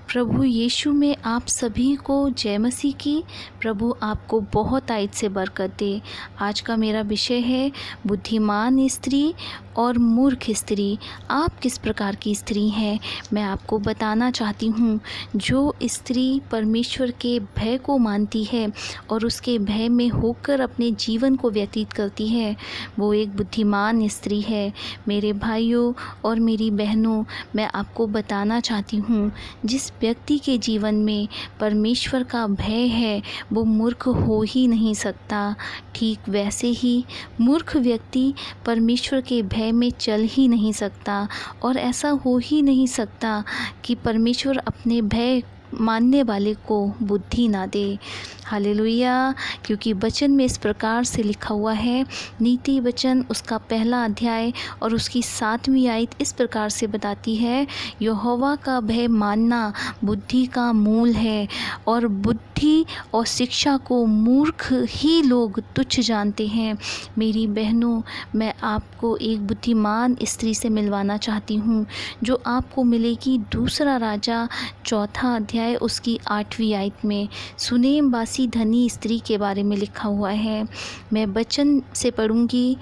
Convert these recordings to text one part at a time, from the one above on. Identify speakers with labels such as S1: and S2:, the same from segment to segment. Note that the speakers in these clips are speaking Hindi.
S1: प्रभु यीशु में आप सभी को जय मसीह की। प्रभु आपको बहुत आयत से बरकत दे। आज का मेरा विषय है बुद्धिमान स्त्री और मूर्ख स्त्री। आप किस प्रकार की स्त्री हैं, मैं आपको बताना चाहती हूँ। जो स्त्री परमेश्वर के भय को मानती है और उसके भय में होकर अपने जीवन को व्यतीत करती है, वो एक बुद्धिमान स्त्री है। मेरे भाइयों और मेरी बहनों, मैं आपको बताना चाहती हूँ, जिस व्यक्ति के जीवन में परमेश्वर का भय है वो मूर्ख हो ही नहीं सकता। ठीक वैसे ही मूर्ख व्यक्ति परमेश्वर के भय में चल ही नहीं सकता, और ऐसा हो ही नहीं सकता कि परमेश्वर अपने भय मानने वाले को बुद्धि ना दे। हालेलुया। क्योंकि वचन में इस प्रकार से लिखा हुआ है, नीति वचन उसका 1 अध्याय और उसकी 7वीं आयत इस प्रकार से बताती है, यहोवा का भय मानना बुद्धि का मूल है, और बुद्धि और शिक्षा को मूर्ख ही लोग तुच्छ जानते हैं। मेरी बहनों, मैं आपको एक बुद्धिमान स्त्री से मिलवाना चाहती हूँ, जो आपको मिलेगी 2 राजा 4 अध्याय उसकी 8वीं आयत में। सुनेम बासी धनी स्त्री के बारे में लिखा हुआ है। मैं वचन से पढ़ूंगी।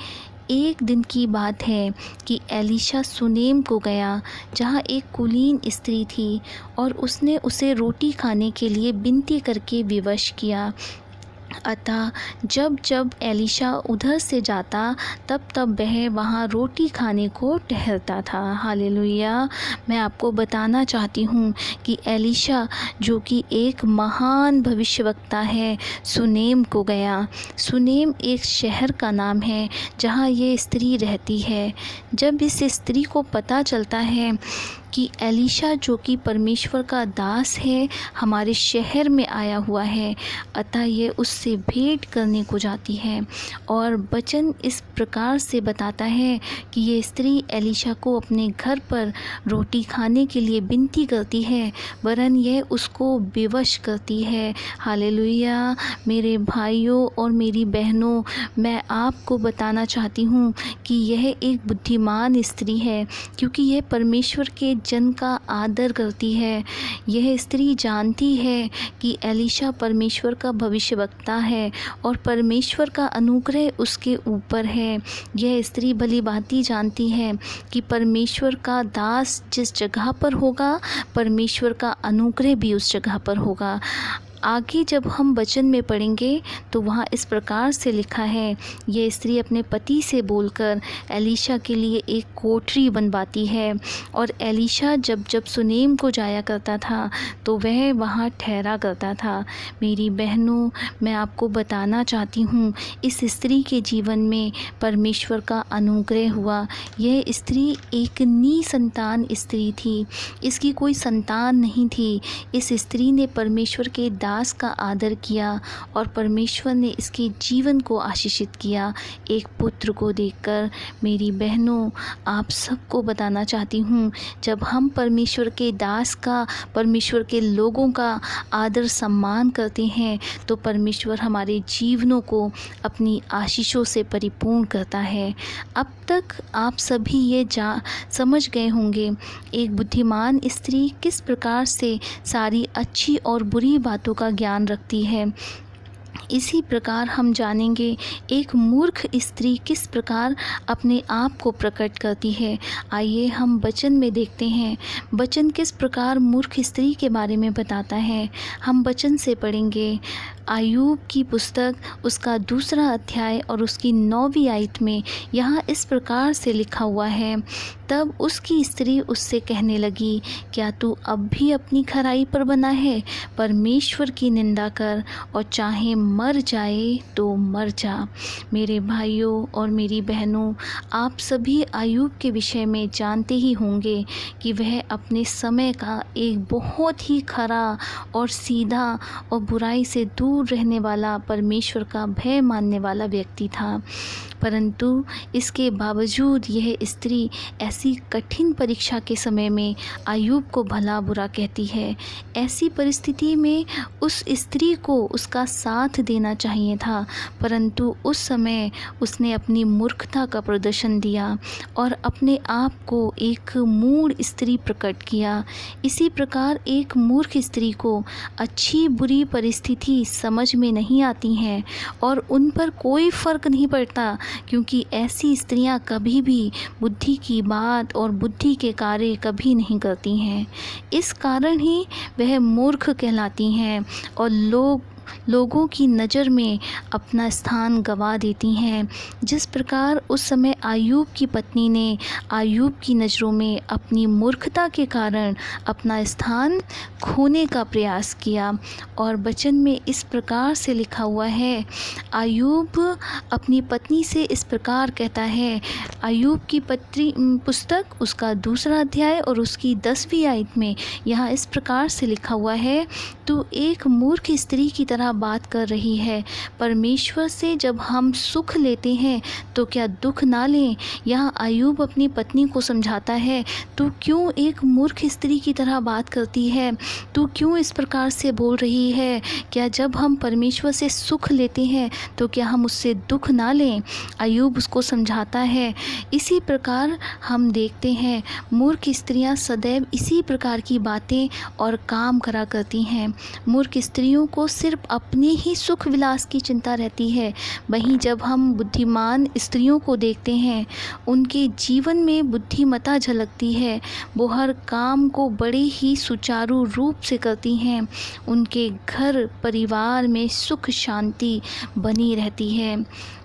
S1: एक दिन की बात है कि एलीशा सुनेम को गया, जहाँ एक कुलीन स्त्री थी, और उसने उसे रोटी खाने के लिए विनती करके विवश किया। अतः जब जब एलीशा उधर से जाता तब तब वह वहाँ रोटी खाने को ठहरता था। हालेलुया। मैं आपको बताना चाहती हूँ कि एलीशा, जो कि एक महान भविष्यवक्ता है, सुनेम को गया। सुनेम एक शहर का नाम है जहाँ ये स्त्री रहती है। जब इस स्त्री को पता चलता है कि एलीशा, जो कि परमेश्वर का दास है, हमारे शहर में आया हुआ है, अतः ये उससे भेंट करने को जाती है। और वचन इस प्रकार से बताता है कि ये स्त्री एलीशा को अपने घर पर रोटी खाने के लिए विनती करती है, वरन यह उसको विवश करती है। हालेलुया। मेरे भाइयों और मेरी बहनों, मैं आपको बताना चाहती हूँ कि यह एक बुद्धिमान स्त्री है, क्योंकि यह परमेश्वर के जन का आदर करती है। यह स्त्री जानती है कि एलीशा परमेश्वर का भविष्यवक्ता है और परमेश्वर का अनुग्रह उसके ऊपर है। यह स्त्री भली भांति जानती है कि परमेश्वर का दास जिस जगह पर होगा, परमेश्वर का अनुग्रह भी उस जगह पर होगा। आगे जब हम वचन में पढ़ेंगे तो वहाँ इस प्रकार से लिखा है, ये स्त्री अपने पति से बोलकर एलीशा के लिए एक कोठरी बनवाती है। और एलीशा जब जब सुनेम को जाया करता था तो वह वहाँ ठहरा करता था। मेरी बहनों, मैं आपको बताना चाहती हूँ, इस स्त्री के जीवन में परमेश्वर का अनुग्रह हुआ। यह स्त्री एक निसंतान स्त्री थी, इसकी कोई संतान नहीं थी। इस स्त्री ने परमेश्वर के दास का आदर किया और परमेश्वर ने इसके जीवन को आशीषित किया एक पुत्र को देखकर। मेरी बहनों, आप सबको बताना चाहती हूँ, जब हम परमेश्वर के दास का, परमेश्वर के लोगों का आदर सम्मान करते हैं तो परमेश्वर हमारे जीवनों को अपनी आशीषों से परिपूर्ण करता है। अब तक आप सभी ये समझ गए होंगे, एक बुद्धिमान स्त्री किस प्रकार से सारी अच्छी और बुरी बातों का ज्ञान रखती है। इसी प्रकार हम जानेंगे एक मूर्ख स्त्री किस प्रकार अपने आप को प्रकट करती है। आइए हम वचन में देखते हैं, वचन किस प्रकार मूर्ख स्त्री के बारे में बताता है। हम वचन से पढ़ेंगे। आयूब की पुस्तक उसका 2 अध्याय और उसकी 9वीं आयत में यहाँ इस प्रकार से लिखा हुआ है, तब उसकी स्त्री उससे कहने लगी, क्या तू अब भी अपनी खराई पर बना है? परमेश्वर की निंदा कर और चाहे मर जाए तो मर जा। मेरे भाइयों और मेरी बहनों, आप सभी आयूब के विषय में जानते ही होंगे कि वह अपने समय का एक बहुत ही खरा और सीधा और बुराई से दूर दूर रहने वाला, परमेश्वर का भय मानने वाला व्यक्ति था। परंतु इसके बावजूद यह स्त्री ऐसी कठिन परीक्षा के समय में अय्यूब को भला बुरा कहती है। ऐसी परिस्थिति में उस स्त्री को उसका साथ देना चाहिए था, परंतु उस समय उसने अपनी मूर्खता का प्रदर्शन दिया और अपने आप को एक मूढ़ स्त्री प्रकट किया। इसी प्रकार एक मूर्ख स्त्री को अच्छी बुरी परिस्थिति समझ में नहीं आती हैं और उन पर कोई फ़र्क नहीं पड़ता, क्योंकि ऐसी स्त्रियां कभी भी बुद्धि की बात और बुद्धि के कार्य कभी नहीं करती हैं। इस कारण ही वह मूर्ख कहलाती हैं और लोगों की नज़र में अपना स्थान गंवा देती हैं। जिस प्रकार उस समय अय्यूब की पत्नी ने अय्यूब की नज़रों में अपनी मूर्खता के कारण अपना स्थान खोने का प्रयास किया। और वचन में इस प्रकार से लिखा हुआ है, अय्यूब अपनी पत्नी से इस प्रकार कहता है। अय्यूब की पुस्तक उसका 2 अध्याय और उसकी 10वीं आयत में यहाँ इस प्रकार से लिखा हुआ है, तू एक मूर्ख स्त्री की तरह बात कर रही है। परमेश्वर से जब हम सुख लेते हैं तो क्या दुख ना लें। यहाँ अय्यूब अपनी पत्नी को समझाता है, तू क्यों एक मूर्ख स्त्री की तरह बात करती है, तू क्यों इस प्रकार से बोल रही है। क्या जब हम परमेश्वर से सुख लेते हैं तो क्या हम उससे दुख ना लें। अय्यूब उसको समझाता है। इसी प्रकार हम देखते हैं मूर्ख स्त्रियां सदैव इसी प्रकार की बातें और काम करा करती हैं। मूर्ख स्त्रियों को सिर्फ अपने ही सुख विलास की चिंता रहती है। वहीं जब हम बुद्धिमान स्त्रियों को देखते हैं, उनके जीवन में बुद्धिमत्ता झलकती है। वो हर काम को बड़े ही सुचारू रूप से करती हैं। उनके घर परिवार में सुख शांति बनी रहती है।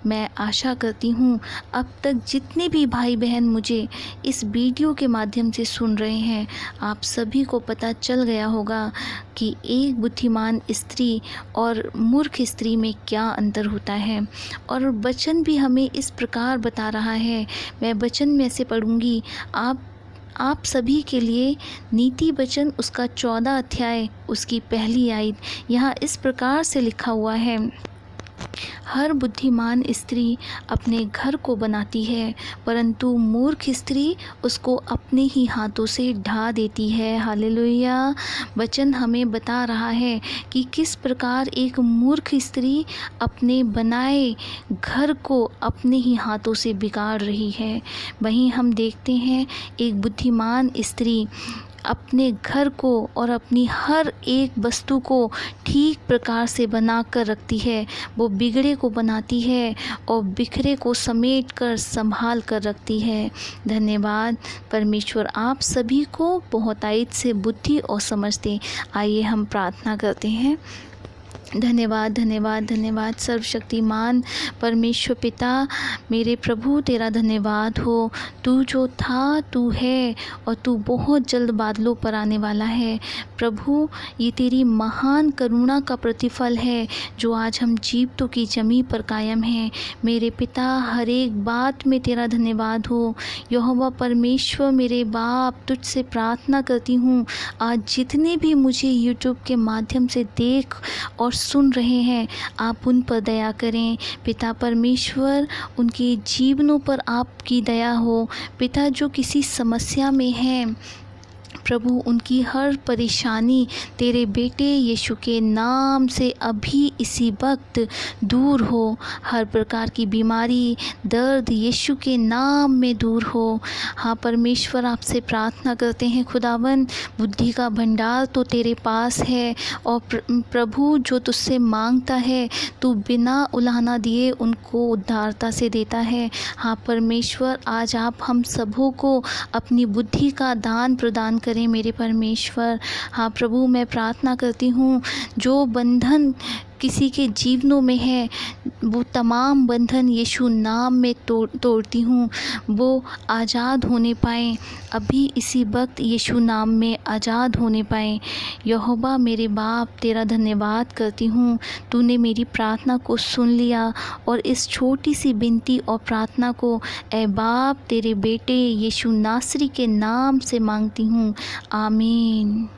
S1: मैं आशा करती हूँ अब तक जितने भी भाई बहन मुझे इस वीडियो के माध्यम से सुन रहे हैं, आप सभी को पता चल गया होगा कि एक बुद्धिमान स्त्री और मूर्ख स्त्री में क्या अंतर होता है। और वचन भी हमें इस प्रकार बता रहा है। मैं वचन में ऐसे पढ़ूँगी आप सभी के लिए। नीति वचन उसका 14 अध्याय उसकी 1 आयत यहाँ इस प्रकार से लिखा हुआ है, हर बुद्धिमान स्त्री अपने घर को बनाती है, परंतु मूर्ख स्त्री उसको अपने ही हाथों से ढा देती है। हालेलुया। वचन हमें बता रहा है कि किस प्रकार एक मूर्ख स्त्री अपने बनाए घर को अपने ही हाथों से बिगाड़ रही है। वहीं हम देखते हैं एक बुद्धिमान स्त्री अपने घर को और अपनी हर एक वस्तु को ठीक प्रकार से बना कर रखती है। वो बिगड़े को बनाती है और बिखरे को समेट कर संभाल कर रखती है। धन्यवाद। परमेश्वर आप सभी को बहुतायत से बुद्धि और समझ दे। आइए हम प्रार्थना करते हैं। धन्यवाद धन्यवाद धन्यवाद सर्वशक्तिमान परमेश्वर पिता, मेरे प्रभु तेरा धन्यवाद हो। तू जो था तू है और तू बहुत जल्द बादलों पर आने वाला है। प्रभु ये तेरी महान करुणा का प्रतिफल है जो आज हम जीवितों की जमी पर कायम हैं। मेरे पिता हर एक बात में तेरा धन्यवाद हो। यहोवा परमेश्वर मेरे बाप, तुझसे प्रार्थना करती हूँ आज जितने भी मुझे यूट्यूब के माध्यम से देख और सुन रहे हैं, आप उन पर दया करें। पिता परमेश्वर, उनके जीवनों पर आपकी दया हो। पिता जो किसी समस्या में हैं, प्रभु उनकी हर परेशानी तेरे बेटे यीशु के नाम से अभी इसी वक्त दूर हो। हर प्रकार की बीमारी दर्द यीशु के नाम में दूर हो। हाँ परमेश्वर, आपसे प्रार्थना करते हैं खुदावन, बुद्धि का भंडार तो तेरे पास है और प्रभु जो तुझसे मांगता है तू बिना उलाहना दिए उनको उद्धारता से देता है। हाँ परमेश्वर, आज आप हम सबों को अपनी बुद्धि का दान प्रदान करें मेरे परमेश्वर। हाँ प्रभु, मैं प्रार्थना करती हूँ जो बंधन किसी के जीवनों में है, वो तमाम बंधन यीशु नाम में तोड़ती हूँ, वो आज़ाद होने पाएँ अभी इसी वक्त यीशु नाम में आज़ाद होने पाएँ। यहोवा मेरे बाप, तेरा धन्यवाद करती हूँ, तूने मेरी प्रार्थना को सुन लिया और इस छोटी सी विनती और प्रार्थना को ऐ बाप तेरे बेटे यीशु नासरी के नाम से मांगती हूँ। आमीन।